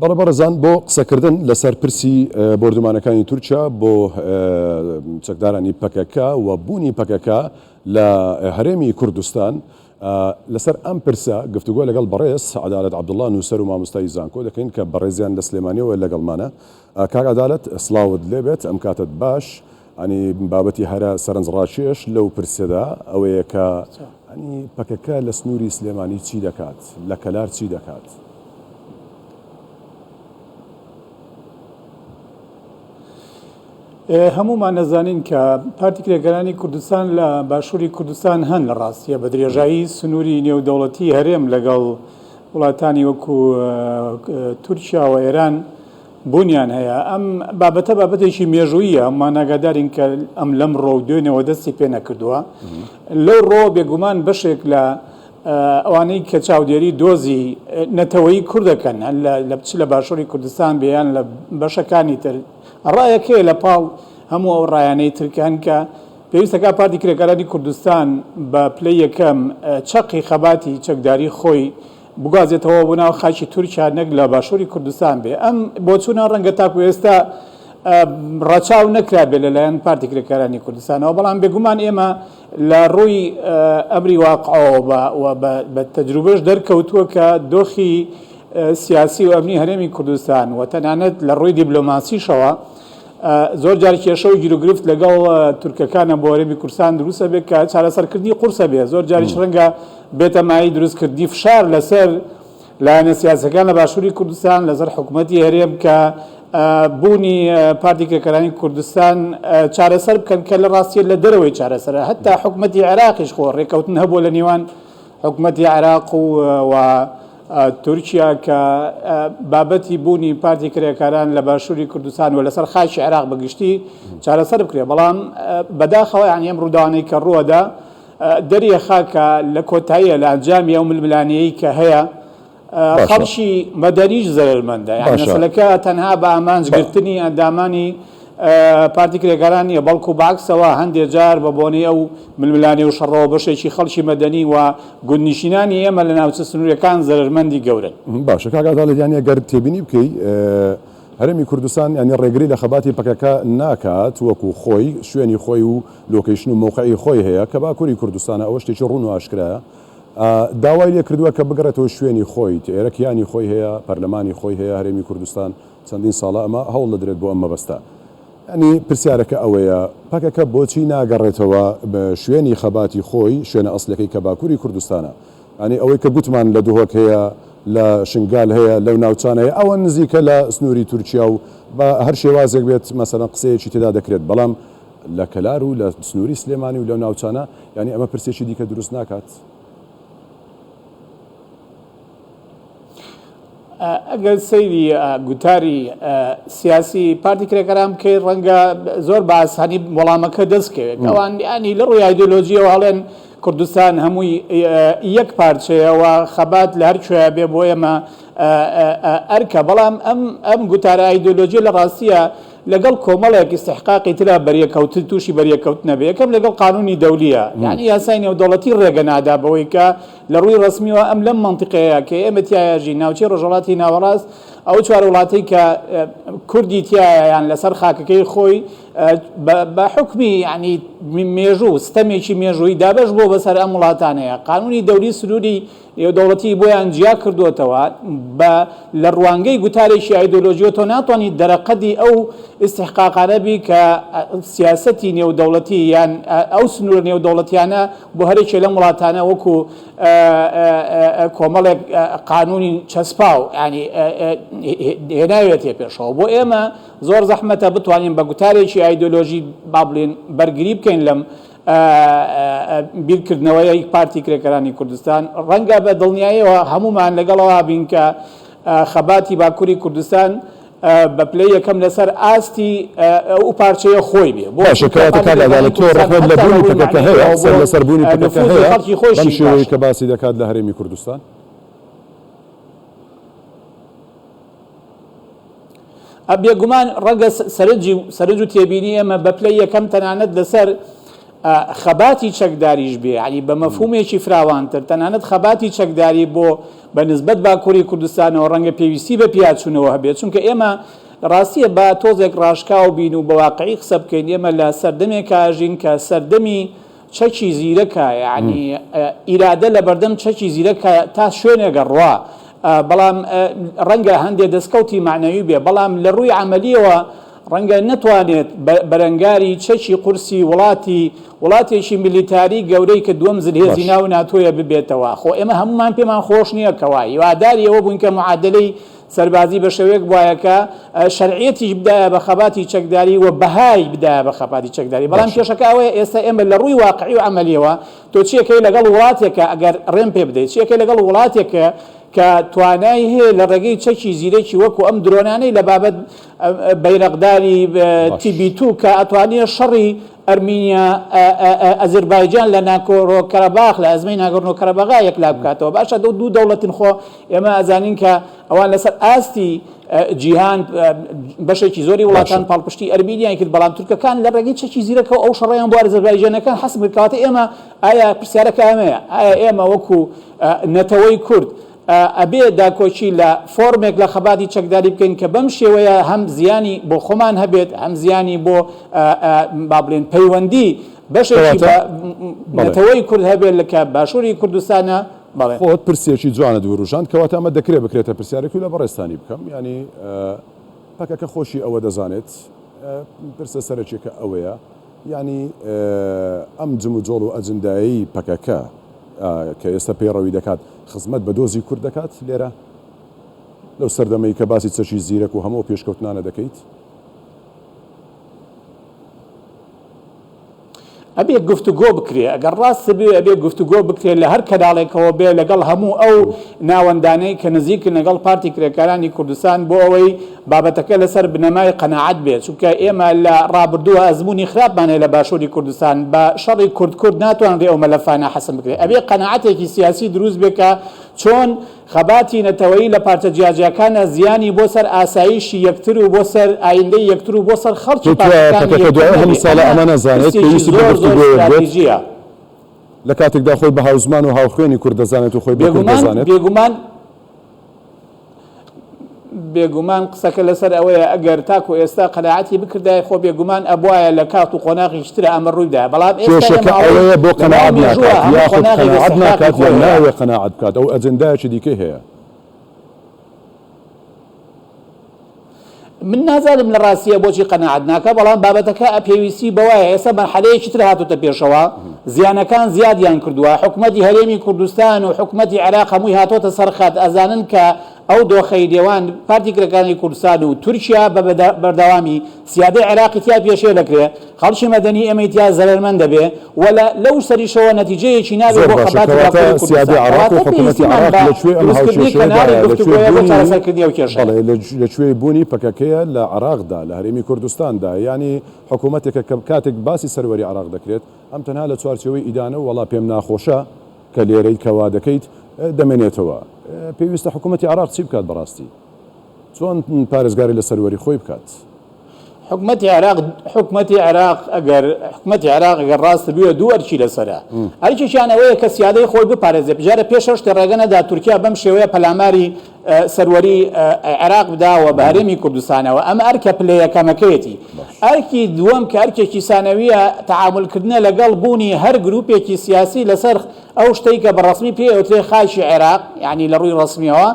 بەڵێ بەڕێزان بۆ قسەکردن لەسەر پرسی بۆردومانەکانی تورکیا بۆ چەکدارانی پەکەکە و بوونی پەکەکە لە هەرێمی کوردستان لەسەر ئەم پرسە گفتوگۆ لەگەڵ بەڕێز عەدالەت عەبدوڵڵا نووسەر و مامۆستای زانکۆ دەکەین کە بەڕێزیان لە سلێمانیەوە لەگەڵمانە. کاک عەدالەت سڵاوت لێبێت، ئەم کاتت باش. ئەنی بابەتی هەرە سەرنجڕاکێش لەو پرسەدا ئەوەیە کە ئەنی پەکەکە لە سنووری سلێمانی چی دەکات، لە کەلار چی دەکات؟ هەمومان نەزانین کە پارتی کرێکەرانی کوردستان لە باشووری کوردستان هەن لە ڕاستیە بە درێژایی سنووری نێودەوڵەتی هەرێم لەگەڵ وڵاتانی وەکو تورکیا و ئێران بوونیان هەیە. ئەم بابەتە بابەتێکی مێژوویە، ئەمما ناگادارین کە ئەم لەم ڕۆ دوێنەوە دەستی پێ نەکردووە. لەو ڕۆ بێگومان بەشێک لە ئەوانەی کە چاودێری دۆزی نەتەوەیی کوردەکەن لە بچ لە باشووری کوردستان بێیان لە بەشەکانی تر ڕایەکەیە لە پاڵ هەموو ئەو ڕایانەی ترکان کە پێویستەکە پارتی کرێکەرانی کوردستان بە پلەی یەکەم چەقی خەباتی چەکداری خۆی بگازێتەوە بۆ ناو خاکی تورکیا نەک لە باشووری کوردستان بێ. ئەم بۆچوونە ڕەنگە تاکو ئێستا ڕاچاو نەکرا بێ لەلایەن پارتی کرێکەرانی کوردستانەوە، بەڵام بێگومان ئێمە لە ڕووی ئەمری واقعەوە بە تەجروبەش دەرکەوتووە کە دۆخی سیاسی و ئەمنی هەرێمی کوردستان و تەنانەت لە ڕووی دیبلۆماسیشەوە زۆر جار کێشە و گیرروگرفت لەگەڵ تورکەکانە بۆ هەرێمی کوردستان دروستە بێت کە چارەسەرکردنی قورسە بێ. زۆر جاریش ڕەنگە بێتە مای دروستکردنی فشار لەسەر لایەنە سیاسەکان لە باشووری کوردستان لەسەر حکوومەتی هەرێم کە بوونی پارتی کرێکەرانی کوردستان چارەسەر بکەن کە لە ڕاستیە لە دەرەوەی چارەسەرە. هەتا حکوومەتی عێراقیش خۆ ڕێکەوتن هەبوو لە نێوان حکوومەتی عێراق و تورکیا کە بابەتی بوونی پارتی کرێکەران لە باشووری کوردستان و لەسەر خاکی عێراق بەگشتی چارەسەر بکرێ. بەڵام بەداخەوە یانی ئەم ڕووداوانەی کە ڕووەدا دەریە خاکە لە کۆتاییە لە ئەنجامی ئەو ململانەیەی کە هەیە خەڵکی مەدەنیش زەرمەندە. یان مەسەلەکە تەنها بە ئامانجگرتنی ئەندامانی پارتی کرێکەران نیە، بەڵکو باکسەوە هەندێک جار بە بۆنەی ئەو ململانێ و شەڕەوە بەشێکی خەڵکی مەدەنی و گوندنشینانی ئێمە لە ناوچە سنوورەکان زەرمەندی گەورن. باشە کاک عەدالەت، یانە گەر تێبینی بکەی هەرێمی کوردستان ینی ڕێگری لە خەباتی پەکەکە ناکات وەکو خۆی شوێنی خۆی و لۆکیشن و مۆقعی خۆی هەیە کە باکووری کوردستانە ئەوە شتێکی ڕوون و ئاشکرایە. داوای لێ کردووە کە بگرێتەوە شوێنی خۆی، ئێرە کیانی خۆی هەیە، پەرلەمانی خۆی هەیە. هەرێمی کوردستان چەندین ساڵە ئەمە هەوڵ دەدرێت بۆ ئەم مەبەستە. ئەنی پرسیارەکە ئەوەیە پەکەکە بۆچی ناگەڕێتەوە بە شوێنی خەباتی خۆی، شوێنە ئەسلەکەی کە باکووری کوردستانە. ئەنی ئەوەی کە گوتمان لە دهۆک هەیە، لە شنگال هەیە، لەو ناوچانەیە ئەوە نزیکە لە سنووری تورکیا و بە هەر شێوازێک بێت مەسەڵەن قسەیەکی تێدا دەکرێت، بەڵام لە کەلار و لە سنووری سلێمانی و لەو ناوچانە ینی ئەمە پرسێکی دیکە دروست ناکات. ئەگەر سەیری گوتاری سیاسی پارتی کرێکەران بکەی ڕەنگە زۆر بە ئاسانی وەڵامەکە دەستکەوێت. ئەوان ینی لە ڕووی ئایدۆلۆژیەوە هەڵێن کوردستان هەمووی یەک پارچەیەوە خەبات لە هەر کوێیە بێ بۆ ئێمە ئەرکە. بەڵام ئەم گوتارە ئایدۆلۆژیە لە ڕاستیە لەگەڵ کۆمەڵێک ئیستحقاقی ترا بەریەکەوت تووشی بەریەکەوتنە بێ. یەکەم لەگەڵ قانونی دەولیە، یعنی یاسای نێودەوڵەتی ڕێگە نادا بەوەی کە لە ڕووی ڕسمیەوە ئەم لەم منتیقەیە کە ئێمە تایەژی ناوچەی ڕۆژهەڵاتی ناوەڕاست ئەو چوار وڵاتەی کە کوردی تایە یان لەسەر خاکەکەی خۆی بە حکمی ینی مێژوو ستەمێکی مێژووی دابەش بۆ بەسەر ئەم وڵاتانەیە. قانونی دەولی سنووری نێودەوڵەتی بۆیان جیا کردوێتەوە لە ڕوانگەی گوتارێکی ئایدۆلۆژیۆ تۆ ناتوانیت دەرەقەدی ئەو استحقاقانە بی کە سیاسەتی نێودەوڵەتی یان ئەو سنوورە نێودەوڵەتیانە بۆ هەرێکێ لەم وڵاتانە وەکو کۆمەڵێک قانونی چەسپاو ینی هێناوێتێ پێشەوە. بۆ ئێمە زۆر زەحمەتە بتوانین بە گوتارێکی ئایدۆلۆژی با بڵێن بەرگری بکەین لەم بیرکردنەوەی پارتی کرێکەرانی کوردستان. ڕەنگە بە دڵنیاییەوە هەمومان لەگەڵەوە بین کە خەباتی باکووری کوردستان بە پلەی یەکەم لەسەر ئاستی ئەو پارچەیە خۆی بێ. باشەکەدالێت تۆ ڕەخت لە بوونی پەکەکە هەیە لەسەر بوونی پەکەکە هەیە بەم شێوەیە کە باسی دەکات لە هەرێمی کوردستان. بێگومان ڕەنگە سەرنج و تێبینی ئێمە بە پلەی یەکەم تەنانەت لەسەر خەباتی چەکداریش بێ ینی بە مەفهومێکی فراوانتر تەنانەت خەباتی چەکداری بۆ بە نسبەت باکووری کوردستانەوە ڕەنگە پێویستی بە پیاچوونەوە هەبێت چونکە ئێمە ڕاستیە بە تۆزێک ڕاشکاو بین و بە واقعی قسە بکەین ئێمە لە سەردەمێک کاژین کە سەردەمی چەکی زیرەکە یعنی ئیرادە لە بەردەم چەکی زیرەکە تا شوێنێگە ڕوا بەڵام ڕەنگە هەندێک دەستکەوتی معنەوی بێ بەڵام لە ڕووی عملیەوە ڕەنگە نەتوانێت بەرەنگاری چەکی قورسی وڵاتێکی میلیتاری گەورەی کە دووەم زلهێزی ناو ناتۆیە ببێتەوە خۆ ئێمە هەمومان پێمان خۆش نییە کەوا هیواداری ئەوە بووین کە معادلەی سەربازی بە شێوەیەک وایەکە شەرعیەتیش بدایە بە خەباتی چەکداری و بەهای بدایە بە خەباتی چەکداری بەڵام کێشەکە ئەوەیە ئێستا ئێمە لە ڕووی واقعی و عملیەوە تۆ چیەکەی لەگەڵ وڵاتێکە ئەگەر ڕێم پێ بدەیت چیەکەی لەگەڵ وڵاتێکە کە توانای هەیە لە ڕێگەی چەکی زیرەکی وەکو ئەم درۆنانەی لە بابەت بەیرەقداری TB2 کە ئەتوانێت شەڕی ئەرمینیا ئەزربایجان لە ناکۆڕۆ کەرەباخ لە ئەزمەی ناگۆڕنۆ کەرەباغا یەکلا بکاتەوە باشە دوو دەوڵەتن خۆ ئێمە ئەزانین کە ئەوان لەسەر ئاستی جیهان بەشێکی زۆری وڵاتان پاڵپشتی ئەرمینیان کرد بەڵام تورکەکان لە ڕێگەی چەکی زیرەکە ئەو شەڕیان بۆ ئەزربایجانەکان حەسب کاتە ئێمە ئایا پرسیارەکە ئەمەیە ئایا ئێمە وەکو نەتەوەی کورد ئەبێ داکۆچی لە فۆرمێک لە خەباتی چەکداری بکەین کە بەم شێوەیە هەم زیانی بۆ خۆمان هەبێت هەم زیانی بۆ با بڵێن پەیوەندی بەشێکی نەتەوەی کورد هەبێت لە باشووری کوردستانە خۆت پرسێکی جوانە دووروژان کەواتە ئەمە دەکرێت بکرێتە پرسیارێکی لە بەڕێستانی بکەم ینی پەکەکە خۆشی ئەوە دەزانێت پرسە سەرچێکە ئەوەیە ینی ئەم جم و جۆڵ و ئەجندایی پەکەکە کە ئێستا پێڕەوی دەکات خزمەت بە دۆزی کورد دەکات لێرە لەو سەردەمەی کە باسی چەشی زیرەک و هەموو پێشکەوتنانە دەکەیت ئەبێ گفتوگۆ بکرێ ئەگەر ڕاست بێ ئەبێ گفتوگۆ بکرێت لە هەر کەناڵێکەوە بێ لەگەڵ هەموو ئەو ناوەندانەی کە نزیکن لەگەڵ پارتی کرێکارانی کوردستان بۆ ئەوەی بابەتەکە لەسەر بنەمای قەناعەت بێت چونکە ئێمە لە ڕابردووە ئەزمموی خراپمانێ لە باشووری کوردستان بە شەڕی کورد ناتوانڕێ ئەو مەلەفانە حەسم بکرێت ئەبێ قەناعەتێکی سیاسی دروست بێکە چۆن خەباتی نەتەوەیی لە پارتە جیاجیەکانە زیانی بۆ سەر ئاسایشی یەکتر و بۆ سەر ئایندەی یەکتر و بۆ سەر خەڵکی پاکستانیە لە کاتێکدا خۆی بە هاوزمان و هاوخوێنی کورد دەزانێت و خۆی بێگومان بێگومان قسەکە لەسەر ئەوەیە ئەگەر تاکو ئێستا قەناعەتی بکردای خۆ بێگومان ئەبوایە لە کات و قۆناغی شترە ئەمە ڕوویدا بەڵام ئێستا بۆ قەناعەت ناکات یا ناوێ قەناعەت بکات ئەو ئەجندایەکی دیکەی هەیە من نازانم لە ڕاستیە بۆچی قەناعەت ناکە بەڵام بابەتەکە پێویستی بەوایە ئێستا مەرحەلەیەکی تر هاتوتە پێشەوە زیانەکان زیادیان کردووە حکومەتی هەرێمی کوردستان و حکومەتی عێراق هەمووی هاتۆتە سەر خەت ئەزانن کە ئەو دۆخەی دێوان پارتی کرێکارانی کوردستان و تورکیا بە بەردەوامی سیادەی عێراقی تیا پێشێ دەکرێت خەڵکی مەدەنی ئێمە تیا زەرمەند دەبێ وەلا لەو سەریشەوە نەتیجەیەکی نابێت بۆ خەباتی لەکوێ بوونی پەکەکەیە لە عێراقدا لە هەرێمی کوردستاندا ینی حکوومەتێکە کە کاتێک باسی سەروەری عێراق دەکرێت ئەم تەنها لە چوارچێوەی ئیدانە و وەڵا پێم ناخۆشە کە لێرەی کەوا دەکەیت دەمێنێتەوە پێویستە حکوومەتی عێراق چی بکات بەڕاستی چۆن پارێزگاری لە سەروەری خۆی بکات حکومەتی عێراق ئەگەر ڕاست بووە دوو ئەرکی لەسەرە ئەرکێکیان ئەوەیە کە سیادەی خۆی بپارێزێت بژارە پێشەش ڕێگەنەدا تورکیا بەم شێوەیە پەلاماری سەروەری عێراق بداوە بە هەرێمی کوردستانەوە ئەمە ئەرکە پلەیەکەمەکەیەتی ئەرکی دووەم کە ئەرکێکی سانەویە تەعاملکردنە لەگەڵ بوونی هەر گروپێکی سیاسی لەسەر ئەو شتەی کە بەڕەسمی پێوترێ خاشی عێراق یعنی لە ڕووی ڕسمیەوە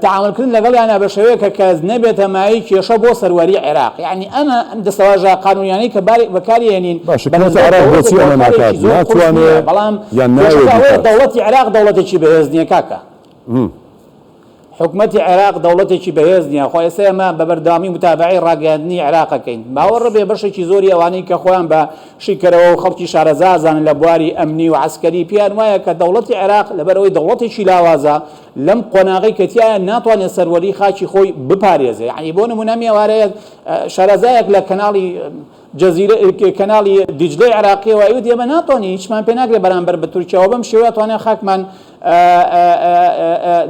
تعاملکردن لەگەڵیانە بە شێوەیە کە نەبێتە مای کێشە بۆ سەروەری عێراق یعنی ئەمە دەسەواژە قانونیانەی کە بەکارهێنین بەڵام دەوڵەتی عێراق دەوڵەتێکی بەهێز کاکە حکومەتی عێراق دەوڵەتێکی بەهێز نییە خۆ ئێستا ئێمە بە بەردەوامی متابعی ڕاگەاندنی عێراقەکەین باوەڕ بێ بەشێکی زۆری ئەوانەی کە خۆیان بە شیکەرەوە و خەڵکی شارەزازان لە بواری ئەمنی و عسکەری پیان وایە کە دەوڵەتی عێراق لەبەرەوەی دەوڵەتێکی لاوازە لەم قۆناغی کەتیایە ناتوانێت سەروەری خاکی خۆی بپارێزێ یعنی بۆ نمونە ئێوارەیە شارەزایەک لە کەناڵی کەناڵی دیجلەی عێراقیەوە ئەوێت ئێمە ناتوانین هیچمان پێ ناکرێت بەرامبەر بە تورکیاوە بەم شێوە توانێت خاکمان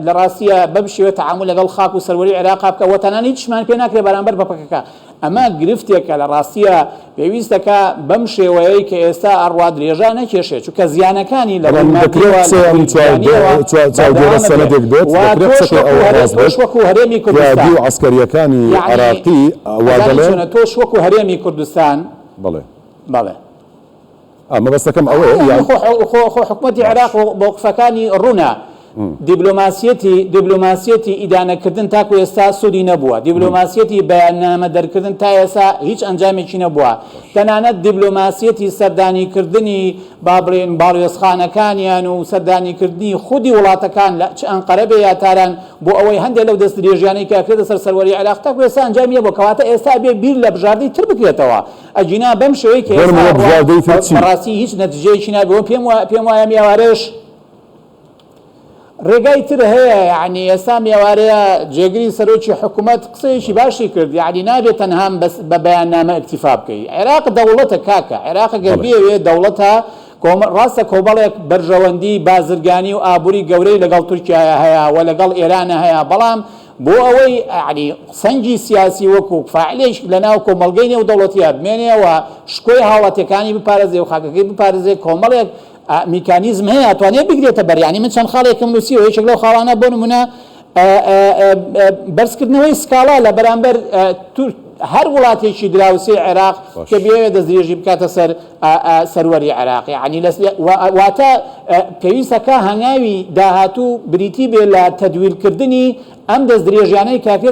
لە ڕاستیە بەم شێوە تەعامل لەگەڵ خاک و سەروەری عێراق بکە و تەنانەت هیچمان پێ ناکرێت بەرامبەر بە پەکەکە. ئەمە گرفتێکە لە ڕاستیە پێویستەکە بەم شێوەیە کە ئێستا ئەڕوا درێژە نەکێشێت چونکە زیانەکانی لە وەکو هەرێمی کوردستان عسکەریەکانی عێراقی تۆش وەکو هەرێمی کوردستان بەڵێ مەبەستەکەم ئەوەیە خۆ حکوومەتی عێراق موقفەکانی ڕوونە دیبلۆماسیەتی ئیدانەکردن تاکو ئێستا سوودی نەبووە، دیبلۆماسیەتی بەیاننامە دەرکردن تا ئێستا هیچ ئەنجامێکی نەبووە، تەنانەت دیبلۆماسیەتی سەردانیکردنی با بڵێن باڵێۆزخانەکانیان و سەردانیکردنی خودی وڵاتەکان لە چ ئەنقەرە بێ یا تاران بۆ ئەوەی هەندێک لەو دەست درێژیانەی کە کرێتە سەر سەروەری عێراق تاکو ئێستا ئەنجامیە بۆ کەواتە ئێستا بێ بیر لە بژاردەی تر بکرێتەوە ئەجینا بەم شێوەی کە بەڕاستی هیچ نەتیجەیەکی نابێەوە پێم وایە میێوارێش ڕێگای تر هەیە، یعنی ئێستا میێوارەیە جێگری سەرۆکی حکوومەت قسەیەکی باشی کرد، یعنی نابێت تەنها بە بەیاننامە ئیکتیفا بکەی. عێراق دەوڵەتە کاکە، عێراق گەر بێوێ دەوڵەتە ڕاستە کۆمەڵێک بەرژەوەندی بازرگانی و ئابووری گەورەی لەگەڵ تورکیایە هەیە و لەگەڵ ئێرانە هەیە، بەڵام بۆ ئەوەی عنی سەنگی سیاسی وەکو فاعلێک لەناو کۆمەڵگەی نێودەوڵەتیە بمێنێەوە شکۆی هاوڵاتیەکانی بپارێزێ و خاکەکەی بپارێزێ کۆمەڵێک میکانیزم هەیە ئەتوانێت بگرێتە بەریانی. من چەند خاڵێکم نووسیەوە یەکێک لەو خاڵانە بۆ نمونە بەرزکردنەوەی سکاڵا لە بەرامبەر هەر وڵاتێکی دراوسێ عێراق کە بێوێت دەستدرێژی بکاتە سەر سەروەری عێراق، یعنی واتە پێویستەکە هەنگاوی داهاتوو بریتی بێ لە تەدویرکردنی ئەم دەستدرێژیانەی کاکێ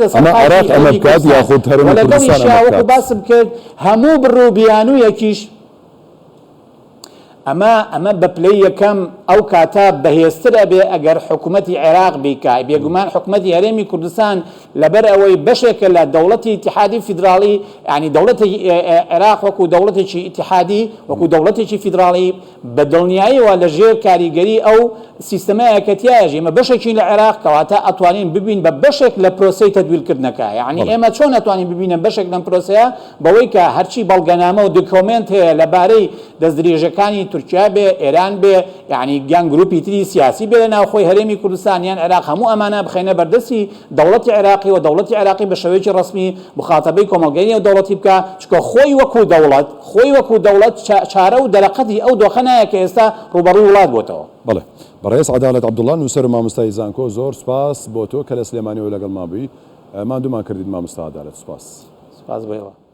لەگەڵیشیاوەکو باسم کرد هەموو بڕووبیان و یەکیش ئەمە بە پلەی یەکەم ئەو کاتە بەهێزترە بێ ئەگەر حکوومەتی عێراق بیکای. بێگومان حکوومەتی هەرێمی کوردستان لەبەر ئەوەی بەشێکە لە دەوڵەتی ئیتیحادی فیدراڵی، ینی دەوڵەتی عێراق وەکو دەوڵەتێکی ئیتیحادی وەکو دەوڵەتێکی فیدراڵی بە دڵنیاییەوە لە ژێر کاریگەری ئەو سیستەمایەکەتیایە ئێمە بەشێکی لە عێراق کەواتە ئەتوانین ببین بە بەشێک لە پرۆسەی تەدویرکردنەکە. یعنی ئێمە چۆن ئەتوانین ببینە بەشێک لەم پرۆسەیە بەوەی کە هەرچی بەڵگەنامە و دۆکۆمنت هەیە لەبارەی دەستدرێژەکانی تورکیا بێ، ئێران بێ، یعنی گیان گروپی تری سیاسی بێ لە ناوخۆی هەرێمی کوردستان یان عێراق، هەموو ئەمانە بخەینە بەردەستی دەوڵەتی عێراقی و دەوڵەتی عێراقی بە شێوەیەکی ڕسمی مخاتەبەی کۆمەڵگەی نێودەوڵەتی بکە، چونکە خۆی وەکو دەوڵەت چارە و دەرەقەتی ئەو دۆخە نایە کە ئێستا ڕوبەڕووی وڵات بۆتەوە. بەڵێ بەڕێز عەدالەت عەبدوڵڵا نووسەر و مامۆستای زانکۆ، زۆر سپاس بۆ تۆ کە لە سلێمانیەوە لەگەڵ مابووی، مادوومان کردیت مامۆستا عەدالەت. سپاس بۆیەوە.